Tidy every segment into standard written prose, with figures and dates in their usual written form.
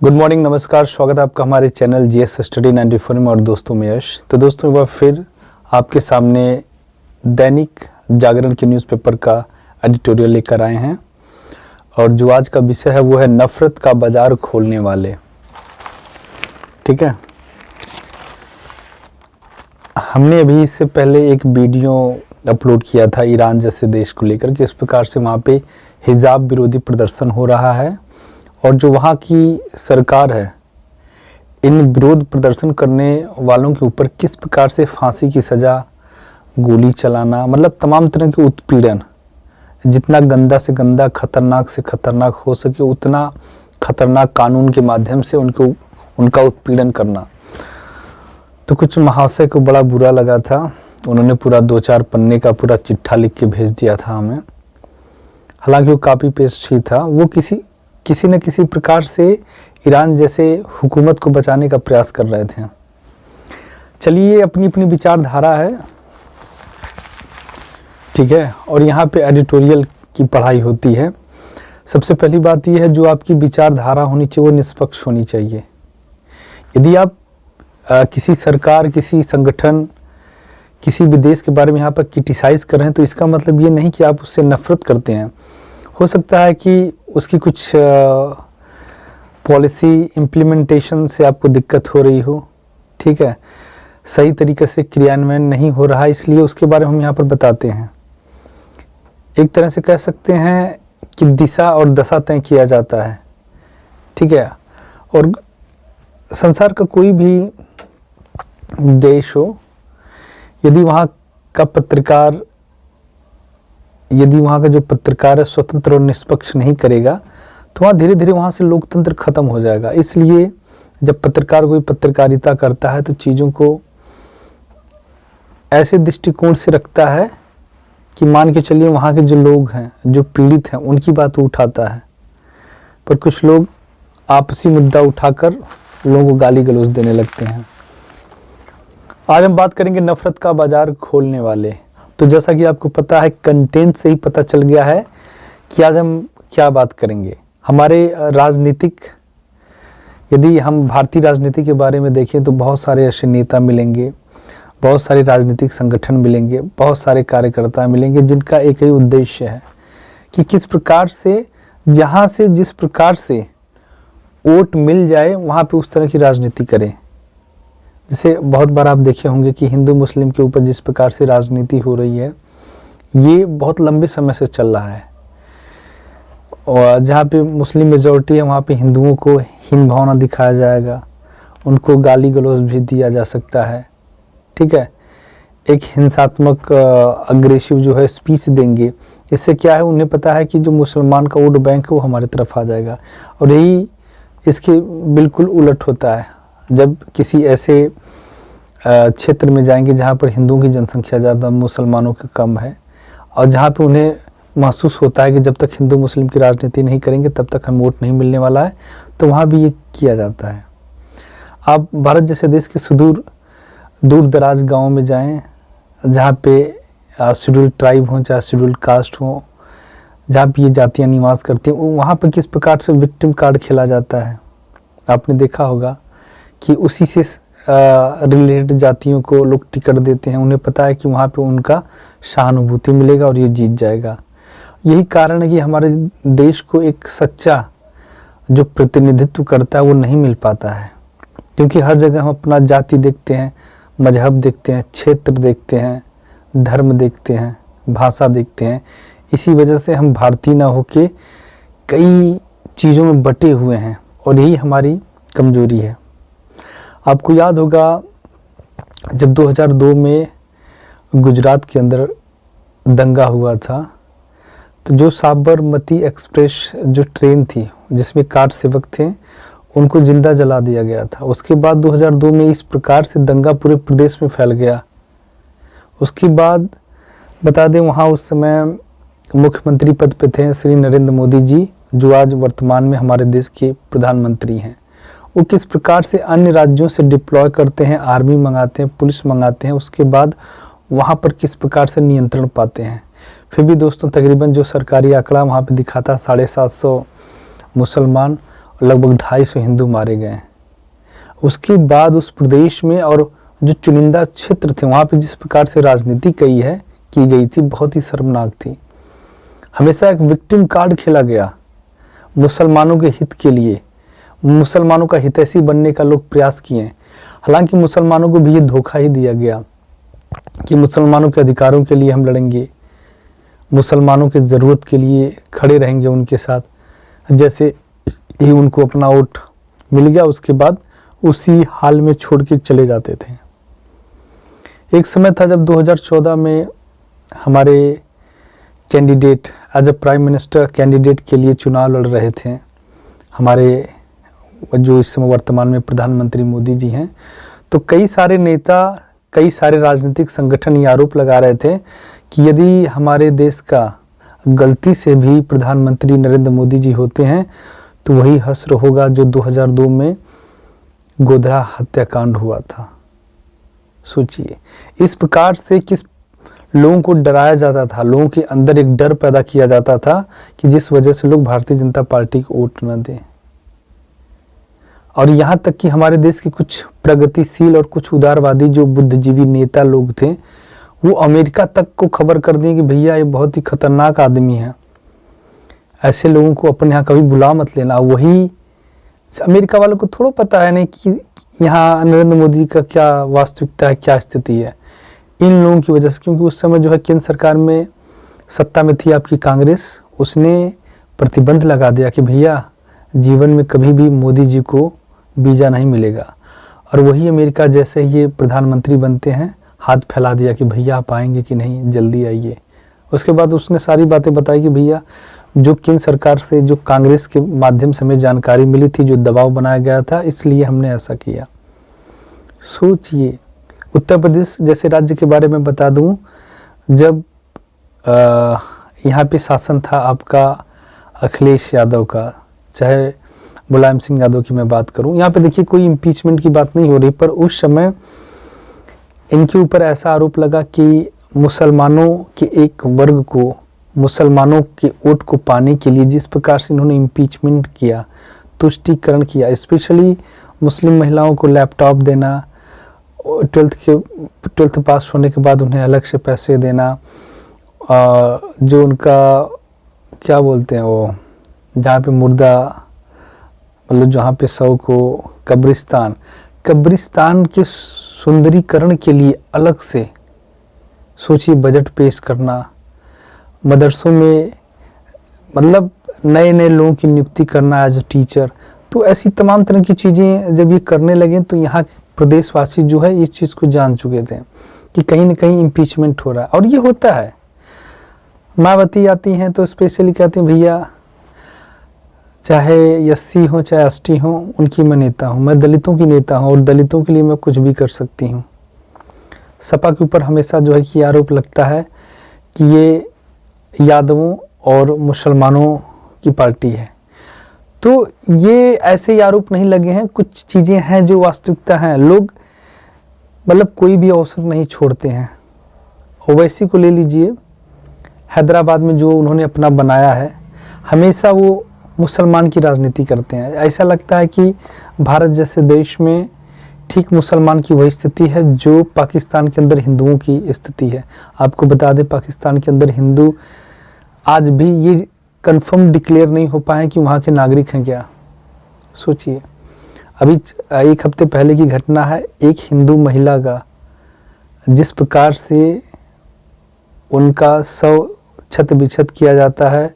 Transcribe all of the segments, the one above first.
Good morning, नमस्कार। स्वागत है आपका हमारे चैनल जीएस स्टडी 94 में। और दोस्तों मैं यश। तो दोस्तों एक बार फिर आपके सामने दैनिक जागरण के न्यूज़पेपर का एडिटोरियल लेकर आए हैं। और जो आज का विषय है वो है नफरत का बाजार खोलने वाले। ठीक है, हमने अभी इससे पहले एक वीडियो अपलोड किया था ईरान जैसे देश को लेकर कि इस प्रकार से वहाँ पे हिजाब विरोधी प्रदर्शन हो रहा है और जो वहाँ की सरकार है इन विरोध प्रदर्शन करने वालों के ऊपर किस प्रकार से फांसी की सज़ा, गोली चलाना, मतलब तमाम तरह के उत्पीड़न, जितना गंदा से गंदा, खतरनाक से खतरनाक हो सके उतना खतरनाक कानून के माध्यम से उनका उत्पीड़न करना। तो कुछ महाशय को बड़ा बुरा लगा था, उन्होंने पूरा 2-4 पन्ने का पूरा चिट्ठा लिख के भेज दिया था हमें। हालांकि वो कॉपी पेस्ट ही था। वो किसी न किसी प्रकार से ईरान जैसे हुकूमत को बचाने का प्रयास कर रहे थे। चलिए, अपनी अपनी विचारधारा है, ठीक है, और यहाँ पे एडिटोरियल की पढ़ाई होती है। सबसे पहली बात यह है, जो आपकी विचारधारा होनी चाहिए वो निष्पक्ष होनी चाहिए। यदि आप किसी सरकार, किसी संगठन, किसी भी देश के बारे में यहाँ पर क्रिटिसाइज कर रहे हैं तो इसका मतलब ये नहीं कि आप उससे नफरत करते हैं। हो सकता है कि उसकी कुछ पॉलिसी इम्प्लीमेंटेशन से आपको दिक्कत हो रही हो, ठीक है, सही तरीके से क्रियान्वयन नहीं हो रहा, इसलिए उसके बारे में हम यहाँ पर बताते हैं। एक तरह से कह सकते हैं कि दिशा और दशा तय किया जाता है, ठीक है। और संसार का कोई भी देश हो, यदि वहाँ का जो पत्रकार है स्वतंत्र और निष्पक्ष नहीं करेगा तो वहाँ धीरे धीरे वहाँ से लोकतंत्र खत्म हो जाएगा। इसलिए जब पत्रकार कोई पत्रकारिता करता है तो चीज़ों को ऐसे दृष्टिकोण से रखता है कि मान के चलिए वहाँ के जो लोग हैं, जो पीड़ित हैं, उनकी बात उठाता है। पर कुछ लोग आपसी मुद्दा उठाकर लोगों को गाली गलौज देने लगते हैं। आज हम बात करेंगे नफरत का बाजार खोलने वाले। तो जैसा कि आपको पता है, कंटेंट से ही पता चल गया है कि आज हम क्या बात करेंगे। हमारे राजनीतिक, यदि हम भारतीय राजनीति के बारे में देखें तो बहुत सारे ऐसे नेता मिलेंगे, बहुत सारे राजनीतिक संगठन मिलेंगे, बहुत सारे कार्यकर्ता मिलेंगे जिनका एक ही उद्देश्य है कि किस प्रकार से, जहाँ से जिस प्रकार से वोट मिल जाए वहाँ पे उस तरह की राजनीति करें। जैसे बहुत बार आप देखे होंगे कि हिंदू मुस्लिम के ऊपर जिस प्रकार से राजनीति हो रही है, ये बहुत लंबे समय से चल रहा है। और जहाँ पे मुस्लिम मेजॉरिटी है वहाँ पे हिंदुओं को हीन भावना दिखाया जाएगा, उनको गाली गलौज भी दिया जा सकता है, ठीक है। एक हिंसात्मक अग्रेसिव जो है स्पीच देंगे। इससे क्या है, उन्हें पता है कि जो मुसलमान का वोट बैंक है वो हमारी तरफ आ जाएगा। और यही इसके बिल्कुल उलट होता है। जब किसी ऐसे क्षेत्र में जाएंगे जहाँ पर हिंदुओं की जनसंख्या ज़्यादा, मुसलमानों की कम है, और जहाँ पे उन्हें महसूस होता है कि जब तक हिंदू मुस्लिम की राजनीति नहीं करेंगे तब तक हमें वोट नहीं मिलने वाला है, तो वहाँ भी ये किया जाता है। आप भारत जैसे देश के दूर दराज गाँव में जाएँ जहाँ पे शेड्यूल्ड ट्राइब हों चाहे शेड्यूल्ड कास्ट हो, जहाँ पे ये जातियाँ निवास करती हैं, वहाँ पर किस प्रकार से विक्टिम कार्ड खेला जाता है। आपने देखा होगा कि उसी से रिलेटेड जातियों को लोग टिकट देते हैं। उन्हें पता है कि वहाँ पे उनका सहानुभूति मिलेगा और ये जीत जाएगा। यही कारण है कि हमारे देश को एक सच्चा जो प्रतिनिधित्व करता है वो नहीं मिल पाता है, क्योंकि हर जगह हम अपना जाति देखते हैं, मजहब देखते हैं, क्षेत्र देखते हैं, धर्म देखते हैं, भाषा देखते हैं। इसी वजह से हम भारतीय ना होके कई चीज़ों में बटे हुए हैं और यही हमारी कमजोरी है। आपको याद होगा जब 2002 में गुजरात के अंदर दंगा हुआ था, तो जो साबरमती एक्सप्रेस जो ट्रेन थी जिसमें कार सेवक थे उनको जिंदा जला दिया गया था। उसके बाद 2002 में इस प्रकार से दंगा पूरे प्रदेश में फैल गया। उसके बाद बता दें, वहाँ उस समय मुख्यमंत्री पद पे थे श्री नरेंद्र मोदी जी, जो आज वर्तमान में हमारे देश के प्रधानमंत्री हैं। वो किस प्रकार से अन्य राज्यों से डिप्लॉय करते हैं, आर्मी मंगाते हैं, पुलिस मंगाते हैं, उसके बाद वहाँ पर किस प्रकार से नियंत्रण पाते हैं। फिर भी दोस्तों तकरीबन जो सरकारी आंकड़ा वहाँ पे दिखाता 750 मुसलमान लगभग 250 हिंदू मारे गए। उसके बाद उस प्रदेश में और जो चुनिंदा क्षेत्र थे वहाँ पे जिस प्रकार से राजनीति की गई थी, बहुत ही शर्मनाक थी। हमेशा एक विक्टिम कार्ड खेला गया मुसलमानों के हित के लिए, मुसलमानों का हितैषी बनने का लोग प्रयास किए। हालांकि मुसलमानों को भी ये धोखा ही दिया गया कि मुसलमानों के अधिकारों के लिए हम लड़ेंगे, मुसलमानों के ज़रूरत के लिए खड़े रहेंगे उनके साथ। जैसे ही उनको अपना वोट मिल गया उसके बाद उसी हाल में छोड़ के चले जाते थे। एक समय था जब 2014 में हमारे candidate as a prime minister candidate के लिए चुनाव लड़ रहे थे, हमारे जो इस समय वर्तमान में प्रधानमंत्री मोदी जी हैं। तो कई सारे नेता, कई सारे राजनीतिक संगठन ये आरोप लगा रहे थे कि यदि हमारे देश का गलती से भी प्रधानमंत्री नरेंद्र मोदी जी होते हैं तो वही हश्र होगा जो 2002 में गोधरा हत्याकांड हुआ था। सोचिए, इस प्रकार से किस लोगों को डराया जाता था, लोगों के अंदर एक डर पैदा किया जाता था कि जिस वजह से लोग भारतीय जनता पार्टी को वोट न दें। और यहाँ तक कि हमारे देश के कुछ प्रगतिशील और कुछ उदारवादी जो बुद्धिजीवी नेता लोग थे वो अमेरिका तक को खबर कर दिए कि भैया ये बहुत ही खतरनाक आदमी है, ऐसे लोगों को अपने यहाँ कभी बुला मत लेना। वही अमेरिका वालों को थोड़ा पता है नहीं कि यहाँ नरेंद्र मोदी का क्या वास्तविकता है, क्या स्थिति है, इन लोगों की वजह से। क्योंकि उस समय जो है केंद्र सरकार में सत्ता में थी आपकी कांग्रेस, उसने प्रतिबंध लगा दिया कि भैया जीवन में कभी भी मोदी जी को वीज़ा नहीं मिलेगा। और वही अमेरिका जैसे ही ये प्रधानमंत्री बनते हैं हाथ फैला दिया कि भैया आप आएंगे कि नहीं, जल्दी आइए। उसके बाद उसने सारी बातें बताई कि भैया जो केंद्र सरकार से, जो कांग्रेस के माध्यम से हमें जानकारी मिली थी, जो दबाव बनाया गया था, इसलिए हमने ऐसा किया। सोचिए, उत्तर प्रदेश जैसे राज्य के बारे में बता दूं, जब यहाँ पे शासन था आपका अखिलेश यादव का, चाहे मुलायम सिंह यादव की मैं बात करूं, यहाँ पे देखिए कोई इम्पीचमेंट की बात नहीं हो रही, पर उस समय इनके ऊपर ऐसा आरोप लगा कि मुसलमानों के एक वर्ग को, मुसलमानों के वोट को पाने के लिए जिस प्रकार से इन्होंने इम्पीचमेंट किया, तुष्टीकरण किया, स्पेशली मुस्लिम महिलाओं को लैपटॉप देना, 12th पास होने के बाद उन्हें अलग से पैसे देना, जो उनका क्या बोलते हैं वो, जहाँ पे मुर्दा, मतलब जहाँ पे शव को कब्रिस्तान के सुंदरीकरण के लिए अलग से सोचिए बजट पेश करना, मदरसों में मतलब नए नए लोगों की नियुक्ति करना एज अ टीचर। तो ऐसी तमाम तरह की चीज़ें जब ये करने लगे तो यहाँ के प्रदेशवासी जो है इस चीज़ को जान चुके थे कि कहीं ना कहीं इम्पीचमेंट हो रहा है। और ये होता है, मायावती आती हैं तो स्पेशली कहते हैं भैया चाहे एससी हो चाहे एसटी हो, उनकी मैं नेता हूँ, मैं दलितों की नेता हूँ और दलितों के लिए मैं कुछ भी कर सकती हूँ। सपा के ऊपर हमेशा जो है कि आरोप लगता है कि ये यादवों और मुसलमानों की पार्टी है। तो ये ऐसे ही आरोप नहीं लगे हैं, कुछ चीज़ें हैं जो वास्तविकता हैं। लोग मतलब कोई भी अवसर नहीं छोड़ते हैं। ओवैसी को ले लीजिए, हैदराबाद में जो उन्होंने अपना बनाया है, हमेशा वो मुसलमान की राजनीति करते हैं। ऐसा लगता है कि भारत जैसे देश में ठीक मुसलमान की वही स्थिति है जो पाकिस्तान के अंदर हिंदुओं की स्थिति है। आपको बता दें, पाकिस्तान के अंदर हिंदू आज भी ये कंफर्म डिक्लेयर नहीं हो पाए कि वहाँ के नागरिक हैं क्या। सोचिए, अभी एक हफ्ते पहले की घटना है, एक हिंदू महिला का जिस प्रकार से उनका शव छत बिछत किया जाता है,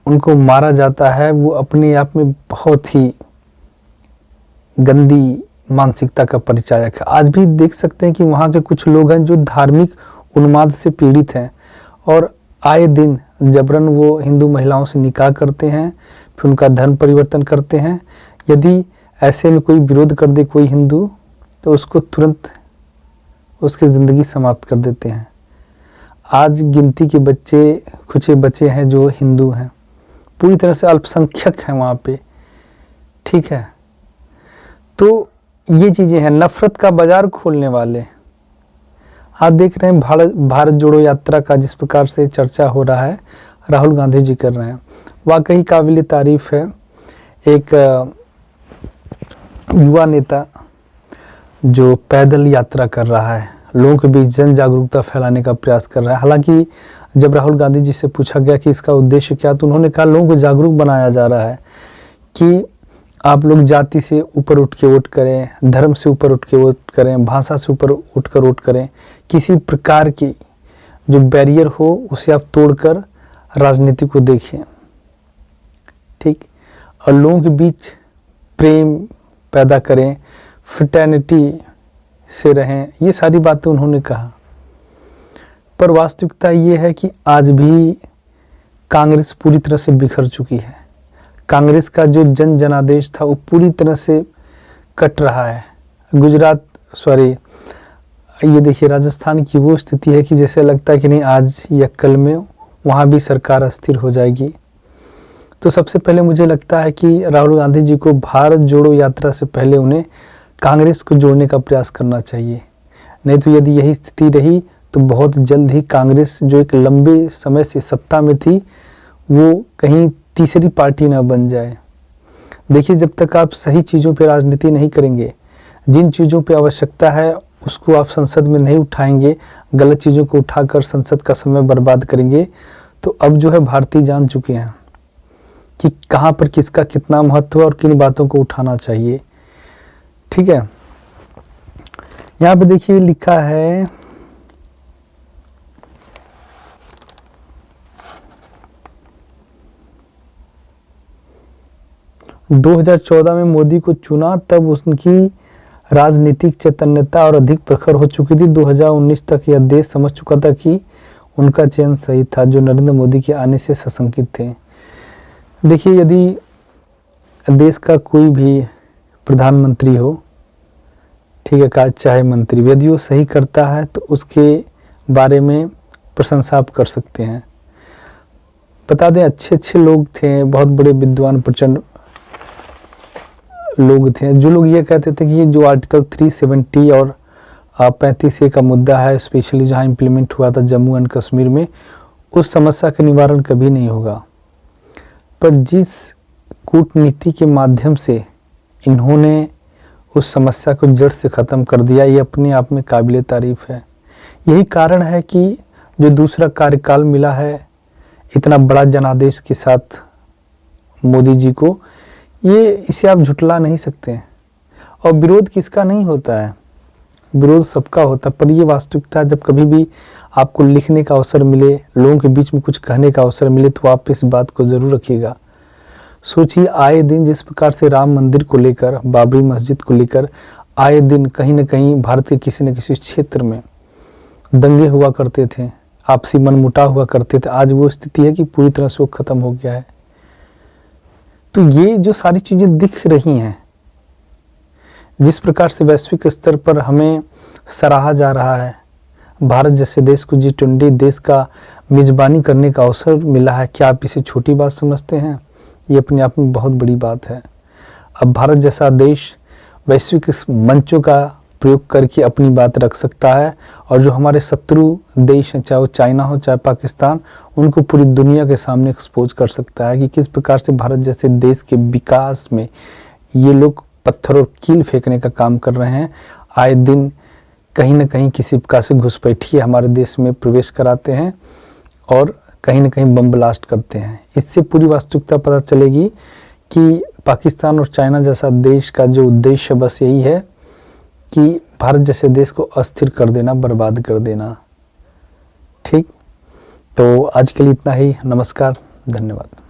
उनको मारा जाता है, वो अपने आप में बहुत ही गंदी मानसिकता का परिचायक है। आज भी देख सकते हैं कि वहाँ के कुछ लोग हैं जो धार्मिक उन्माद से पीड़ित हैं और आए दिन जबरन वो हिंदू महिलाओं से निकाह करते हैं, फिर उनका धर्म परिवर्तन करते हैं। यदि ऐसे में कोई विरोध कर दे कोई हिंदू तो उसको तुरंत उसकी ज़िंदगी समाप्त कर देते हैं। आज गिनती के बच्चे कुछ बच्चे हैं जो हिंदू हैं, पूरी तरह से अल्पसंख्यक हैं वहाँ पे, ठीक है। तो ये चीज़ें हैं, नफ़रत का बाज़ार खोलने वाले। आप देख रहे हैं भारत जोड़ो यात्रा का जिस प्रकार से चर्चा हो रहा है, राहुल गांधी जी कर रहे हैं, वाकई काबिल तारीफ़ है। एक युवा नेता जो पैदल यात्रा कर रहा है, लोगों के बीच जन जागरूकता फैलाने का प्रयास कर रहा है। हालांकि जब राहुल गांधी जी से पूछा गया कि इसका उद्देश्य क्या, तो उन्होंने कहा लोगों को जागरूक बनाया जा रहा है कि आप लोग जाति से ऊपर उठ के वोट करें, धर्म से ऊपर उठ के वोट करें, भाषा से ऊपर उठकर वोट करें, किसी प्रकार की जो बैरियर हो उसे आप तोड़कर राजनीति को देखें, ठीक, और लोगों के बीच प्रेम पैदा करें, फ्रेटर्निटी से रहें, ये सारी बातें उन्होंने कहा। पर वास्तविकता ये है कि आज भी कांग्रेस पूरी तरह से बिखर चुकी है। कांग्रेस का जो जन जनादेश था वो पूरी तरह से कट रहा है। ये देखिए राजस्थान की वो स्थिति है कि जैसे लगता है कि नहीं आज या कल में वहाँ भी सरकार अस्थिर हो जाएगी। तो सबसे पहले मुझे लगता है कि राहुल गांधी जी को भारत जोड़ो यात्रा से पहले उन्हें कांग्रेस को जोड़ने का प्रयास करना चाहिए। नहीं तो यदि यही स्थिति रही तो बहुत जल्द ही कांग्रेस जो एक लंबे समय से सत्ता में थी वो कहीं तीसरी पार्टी ना बन जाए। देखिए जब तक आप सही चीज़ों पे राजनीति नहीं करेंगे, जिन चीज़ों पे आवश्यकता है उसको आप संसद में नहीं उठाएंगे, गलत चीज़ों को उठाकर संसद का समय बर्बाद करेंगे, तो अब जो है भारतीय जान चुके हैं कि कहाँ पर किसका कितना महत्व है और किन बातों को उठाना चाहिए। ठीक है, यहाँ पे देखिए लिखा है 2014 में मोदी को चुना, तब उनकी राजनीतिक चैतन्यता और अधिक प्रखर हो चुकी थी। 2019 तक यह देश समझ चुका था कि उनका चयन सही था, जो नरेंद्र मोदी के आने से सशंकित थे। देखिए यदि देश का कोई भी प्रधानमंत्री हो, ठीक है, का चाहे मंत्री, यदि वो सही करता है तो उसके बारे में प्रशंसा आप कर सकते हैं। बता दें अच्छे अच्छे लोग थे, बहुत बड़े विद्वान प्रचंड लोग थे, जो लोग ये कहते थे कि जो आर्टिकल 370 और 35A का मुद्दा है, स्पेशली जहाँ इम्प्लीमेंट हुआ था जम्मू एंड कश्मीर में, उस समस्या का निवारण कभी नहीं होगा। पर जिस कूटनीति के माध्यम से इन्होंने उस समस्या को जड़ से ख़त्म कर दिया, ये अपने आप में काबिले तारीफ़ है। यही कारण है कि जो दूसरा कार्यकाल मिला है इतना बड़ा जनादेश के साथ मोदी जी को, ये इसे आप झुटला नहीं सकते। और विरोध किसका नहीं होता है, विरोध सबका होता है। पर ये वास्तविकता, जब कभी भी आपको लिखने का अवसर मिले, लोगों के बीच में कुछ कहने का अवसर मिले, तो आप इस बात को ज़रूर रखिएगा। सोचिए आए दिन जिस प्रकार से राम मंदिर को लेकर, बाबरी मस्जिद को लेकर आए दिन कहीं न कहीं भारत के किसी न किसी क्षेत्र में दंगे हुआ करते थे, आपसी मनमुटाव हुआ करते थे, आज वो स्थिति है कि पूरी तरह से वो खत्म हो गया है। तो ये जो सारी चीज़ें दिख रही हैं, जिस प्रकार से वैश्विक स्तर पर हमें सराहा जा रहा है, भारत जैसे देश को G20 देश का मेज़बानी करने का अवसर मिला है, क्या आप इसे छोटी बात समझते हैं? ये अपने आप में बहुत बड़ी बात है। अब भारत जैसा देश वैश्विक मंचों का प्रयोग करके अपनी बात रख सकता है, और जो हमारे शत्रु देश हैं, चाहे वो चाइना हो चाहे पाकिस्तान, उनको पूरी दुनिया के सामने एक्सपोज कर सकता है कि किस प्रकार से भारत जैसे देश के विकास में ये लोग पत्थर और कील फेंकने का काम कर रहे हैं। आए दिन कहीं न कहीं किसी प्रकार से घुसपैठिए हमारे देश में प्रवेश कराते हैं और कहीं न कहीं बम ब्लास्ट करते हैं। इससे पूरी वास्तविकता पता चलेगी कि पाकिस्तान और चाइना जैसा देश का जो उद्देश्य बस यही है कि भारत जैसे देश को अस्थिर कर देना, बर्बाद कर देना। ठीक, तो आज के लिए इतना ही। नमस्कार, धन्यवाद।